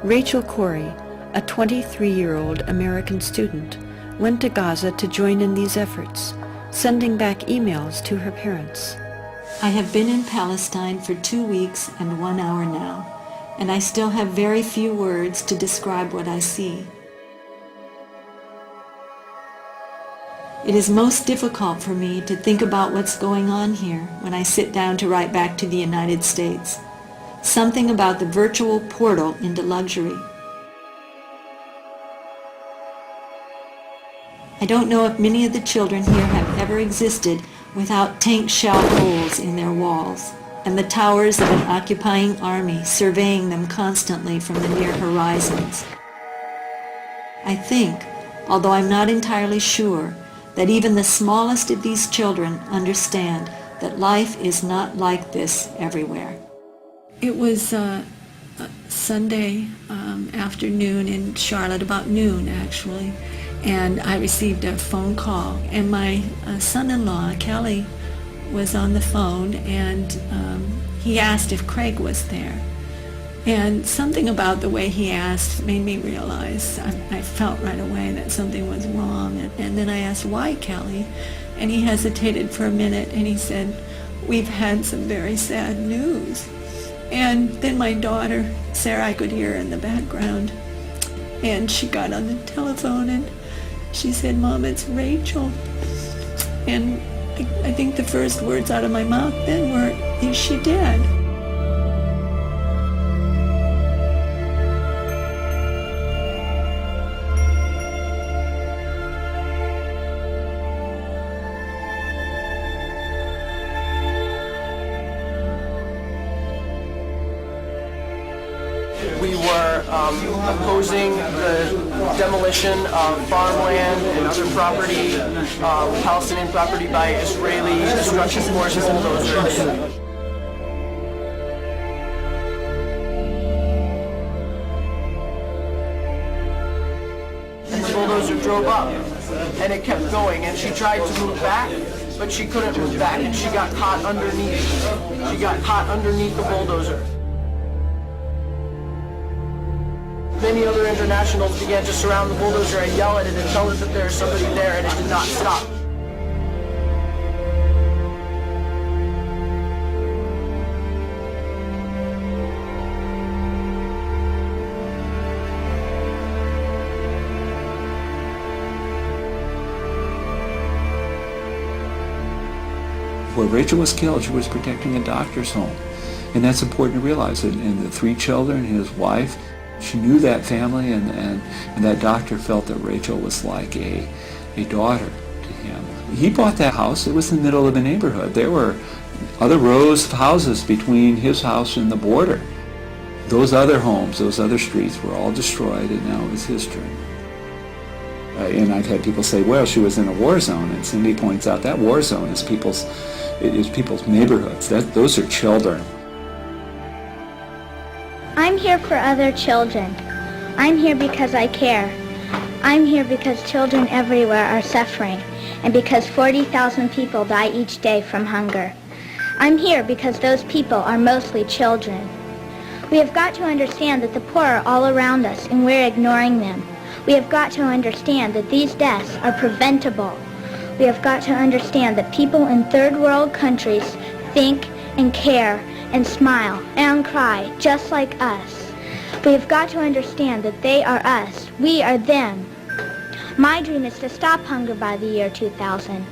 Rachel Corrie, a 23-year-old American student, went to Gaza to join in these efforts, sending back emails to her parents. I have been in Palestine for 2 weeks and 1 hour now, and I still have very few words to describe what I see. It is most difficult for me to think about what's going on here when I sit down to write back to the United States. Something about the virtual portal into luxury. I don't know if many of the children here have ever existed without tank shell holes in their walls, and the towers of an occupying army surveying them constantly from the near horizons. I think, although I'm not entirely sure, that even the smallest of these children understand that life is not like this everywhere. It was Sunday afternoon in Charlotte, about noon actually, and I received a phone call, and my son-in-law, Kelly, was on the phone, and he asked if Craig was there. And something about the way he asked made me realize, I felt right away that something was wrong. And then I asked, why, Kelly? And he hesitated for a minute, and he said, we've had some very sad news. And then my daughter, Sarah, I could hear her in the background, and she got on the telephone, and she said, Mom, it's Rachel. And I think the first words out of my mouth then were, is she dead? We were opposing the demolition of farmland and other property, Palestinian property by Israeli destruction forces and bulldozers. And the bulldozer drove up, and it kept going, and she tried to move back, but she couldn't move back, and she got caught underneath. She got caught underneath the bulldozer. Many other internationals began to surround the bulldozer and yell at it and tell us that there was somebody there, and it did not stop. Where Rachel was killed, she was protecting a doctor's home. And that's important to realize. And the 3 children, his wife, she knew that family, and that doctor felt that Rachel was like a daughter to him. He bought that house. It was in the middle of the neighborhood. There were other rows of houses between his house and the border. Those other homes, those other streets were all destroyed, and now it was his turn. And I've had people say, well, she was in a war zone, and Cindy points out that war zone is people's neighborhoods. Those are children. I'm here for other children. I'm here because I care. I'm here because children everywhere are suffering, and because 40,000 people die each day from hunger. I'm here because those people are mostly children. We have got to understand that the poor are all around us, and we're ignoring them. We have got to understand that these deaths are preventable. We have got to understand that people in third world countries think and care and smile and cry just like us. We have got to understand that they are us. We are them. My dream is to stop hunger by the year 2000.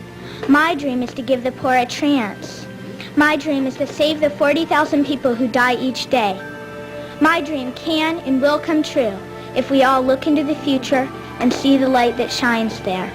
My dream is to give the poor a chance. My dream is to save the 40,000 people who die each day. My dream can and will come true if we all look into the future and see the light that shines there.